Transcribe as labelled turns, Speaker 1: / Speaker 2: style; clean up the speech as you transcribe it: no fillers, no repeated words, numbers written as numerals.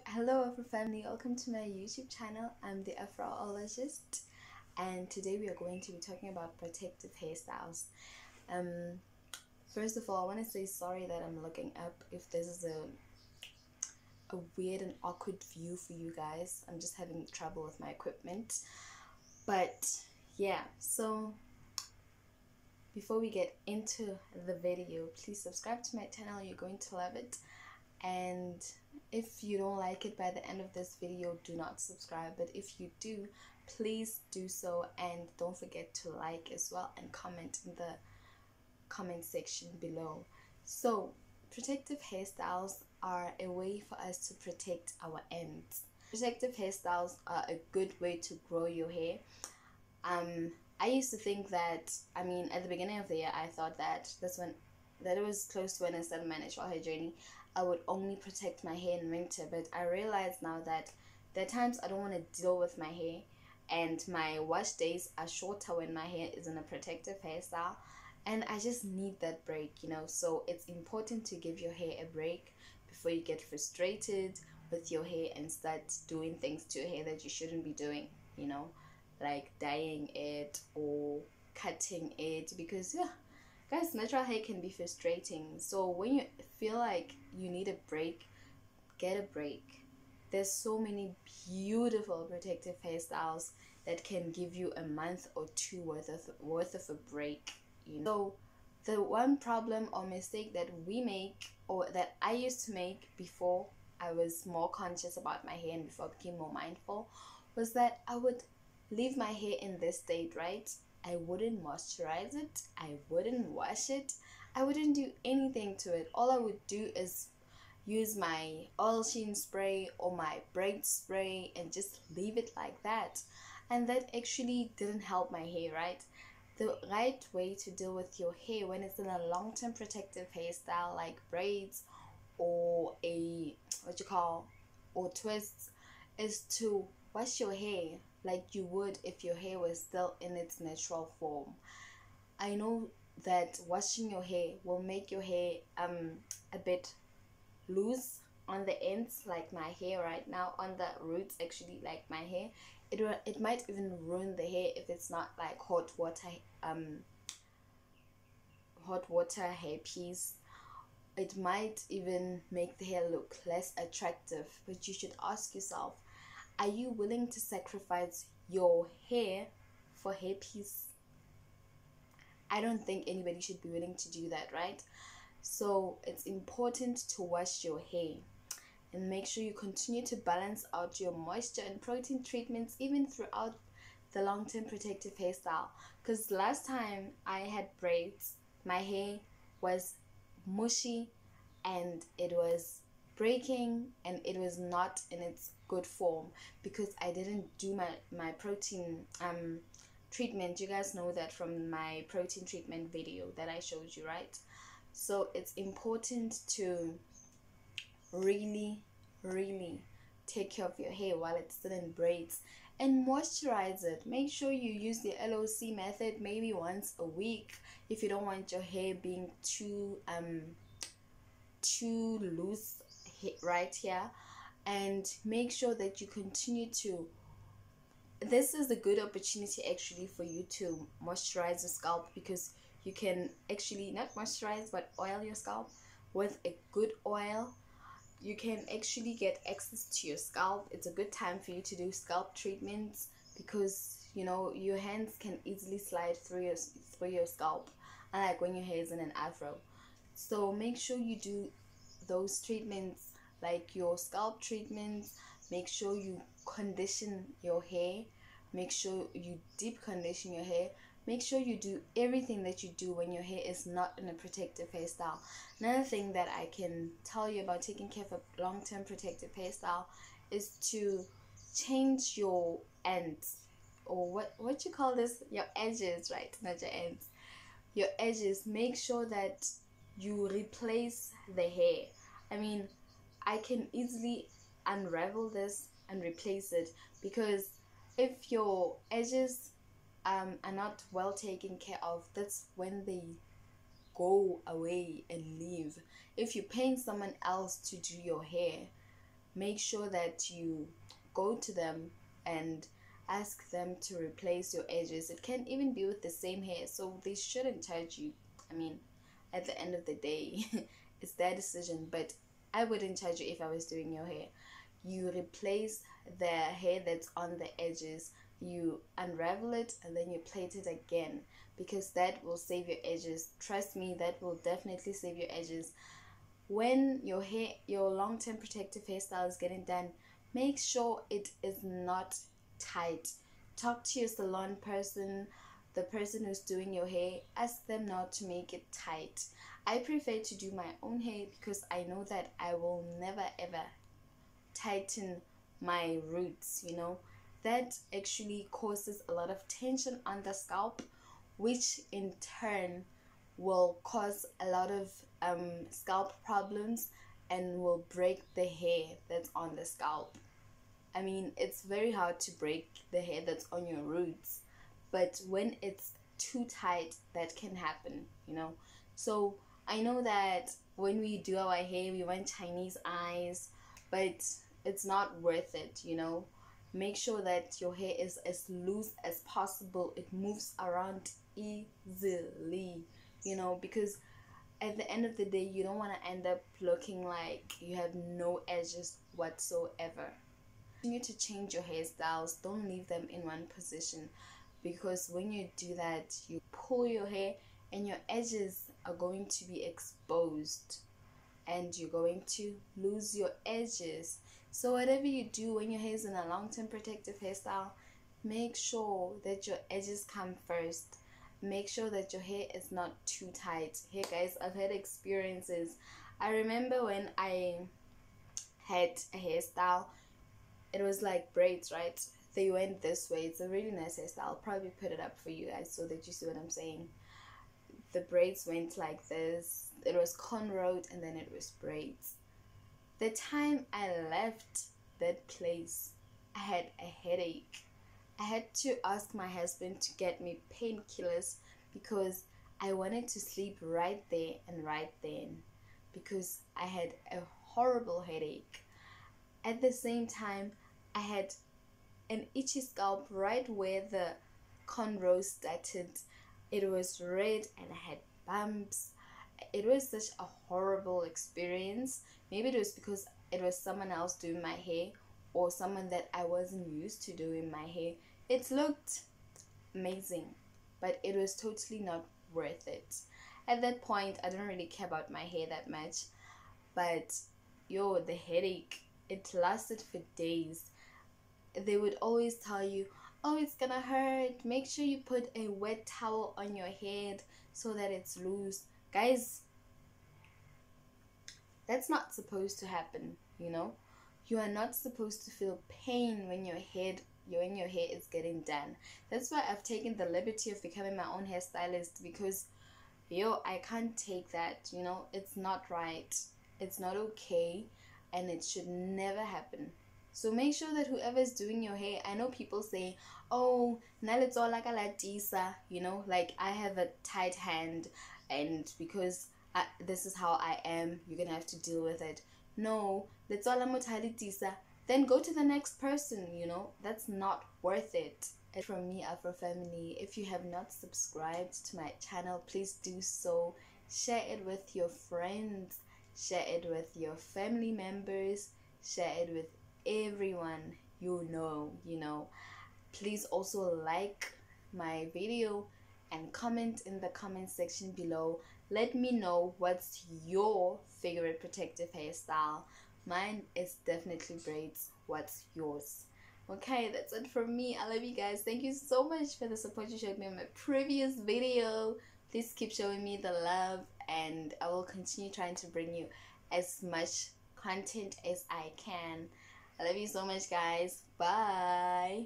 Speaker 1: Hello Afro family, welcome to my YouTube channel. I'm the Afroologist, and today we are going to be talking about protective hairstyles. First of all, I want to say sorry that I'm looking up if this is a weird and awkward view for you guys. I'm just having trouble with my equipment. But yeah, so before we get into the video, please subscribe to my channel. You're going to love it. And if you don't like it by the end of this video, do not subscribe. But if you do, please do so, and don't forget to like as well and comment in the comment section below. So protective hairstyles are a way for us to protect our ends. Protective hairstyles are a good way to grow your hair. I used to think that, at the beginning of the year, I thought that it was close to when I started my natural hair journey, I would only protect my hair in winter. But I realize now that there are times I don't want to deal with my hair, and my wash days are shorter when my hair is in a protective hairstyle, and I just need that break, so it's important to give your hair a break before you get frustrated with your hair and start doing things to your hair that you shouldn't be doing, like dyeing it or cutting it, because guys, natural hair can be frustrating. So when you feel like you need a break, get a break. There's so many beautiful protective hairstyles that can give you a month or two worth of a break. So the one problem or mistake that we make, or that I used to make before I was more conscious about my hair and before I became more mindful, was that I would leave my hair in this state, right? I wouldn't moisturize it, I wouldn't wash it, I wouldn't do anything to it. All I would do is use my oil sheen spray or my braid spray and just leave it like that. And that actually didn't help my hair, right? The right way to deal with your hair when it's in a long-term protective hairstyle like braids or or twists, is to wash your hair like you would if your hair was still in its natural form. I know that washing your hair will make your hair a bit loose on the ends, like my hair right now, on the roots actually, like my hair. It might even ruin the hair if it's not like hot water hair piece. It might even make the hair look less attractive. But you should ask yourself, are you willing to sacrifice your hair for hairpiece? I don't think anybody should be willing to do that, right? So it's important to wash your hair and make sure you continue to balance out your moisture and protein treatments even throughout the long-term protective hairstyle. Because last time I had braids, my hair was mushy and it was breaking and it was not in its good form because I didn't do my protein treatment. You guys know that from my protein treatment video that I showed you, right? So it's important to really take care of your hair while it's still in braids and moisturize it. Make sure you use the LOC method maybe once a week if you don't want your hair being too loose right here. And make sure that you continue to, this is a good opportunity actually for you to moisturize your scalp, because you can actually not moisturize but oil your scalp with a good oil. You can actually get access to your scalp. It's a good time for you to do scalp treatments because your hands can easily slide through your scalp, unlike when your hair is in an afro. So make sure you do those treatments, like your scalp treatments. Make sure you condition your hair. Make sure you deep condition your hair. Make sure you do everything that you do when your hair is not in a protective hairstyle. Another thing that I can tell you about taking care of a long-term protective hairstyle is to change your ends, or what you call this, your edges, right? Not your ends, your edges. Make sure that you replace the hair. I can easily unravel this and replace it, because if your edges are not well taken care of, that's when they go away and leave. If you're paying someone else to do your hair, make sure that you go to them and ask them to replace your edges. It can even be with the same hair, so they shouldn't charge you. I mean, at the end of the day, it's their decision, but I wouldn't charge you if I was doing your hair. You replace the hair that's on the edges, you unravel it, and then you plait it again, because that will save your edges. Trust me, that will definitely save your edges. When your hair, your long-term protective hairstyle is getting done, make sure it is not tight. Talk to your salon person, the person who's doing your hair, ask them not to make it tight. I prefer to do my own hair because I know that I will never ever tighten my roots, you know. That actually causes a lot of tension on the scalp, which in turn will cause a lot of scalp problems and will break the hair that's on the scalp. I mean, it's very hard to break the hair that's on your roots, but when it's too tight, that can happen, you know. So I know that when we do our hair, we want Chinese eyes, but it's not worth it, you know. Make sure that your hair is as loose as possible. It moves around easily, you know, because at the end of the day, you don't want to end up looking like you have no edges whatsoever. Continue to change your hairstyles. Don't leave them in one position, because when you do that, you pull your hair and your edges are going to be exposed and you're going to lose your edges. So whatever you do when your hair is in a long-term protective hairstyle, make sure that your edges come first. Make sure that your hair is not too tight. Hey guys, I've had experiences. I remember when I had a hairstyle, it was like braids, right? They went this way. It's a really nice hairstyle. I'll probably put it up for you guys so that you see what I'm saying. The braids went like this. It was cornrowed and then it was braids. The time I left that place, I had a headache. I had to ask my husband to get me painkillers because I wanted to sleep right there and right then, because I had a horrible headache. At the same time, I had an itchy scalp right where the cornrows started. It was red and I had bumps. It was such a horrible experience. Maybe it was because it was someone else doing my hair, or someone that I wasn't used to doing my hair. It looked amazing, but it was totally not worth it. At that point, I didn't really care about my hair that much, but yo, the headache, it lasted for days. They would always tell you, oh, it's gonna hurt, make sure you put a wet towel on your head so that it's loose. Guys, that's not supposed to happen, you know. You are not supposed to feel pain when your hair is getting done. That's why I've taken the liberty of becoming my own hairstylist, because yo, I can't take that, you know. It's not right, it's not okay, and it should never happen. So make sure that whoever's doing your hair, I know people say, oh, you know, like I have a tight hand, and because this is how I am, you're gonna have to deal with it. No, let's all then go to the next person, you know. That's not worth it. And from me, Afro family, if you have not subscribed to my channel, please do so. Share it with your friends, share it with your family members, share it with everyone you know. Please also like my video and comment in the comment section below. Let me know what's your favorite protective hairstyle. Mine is definitely braids. What's yours? Okay, that's it from me. I love you guys. Thank you so much for the support you showed me in my previous video. Please keep showing me the love, and I will continue trying to bring you as much content as I can. I love you so much, guys. Bye.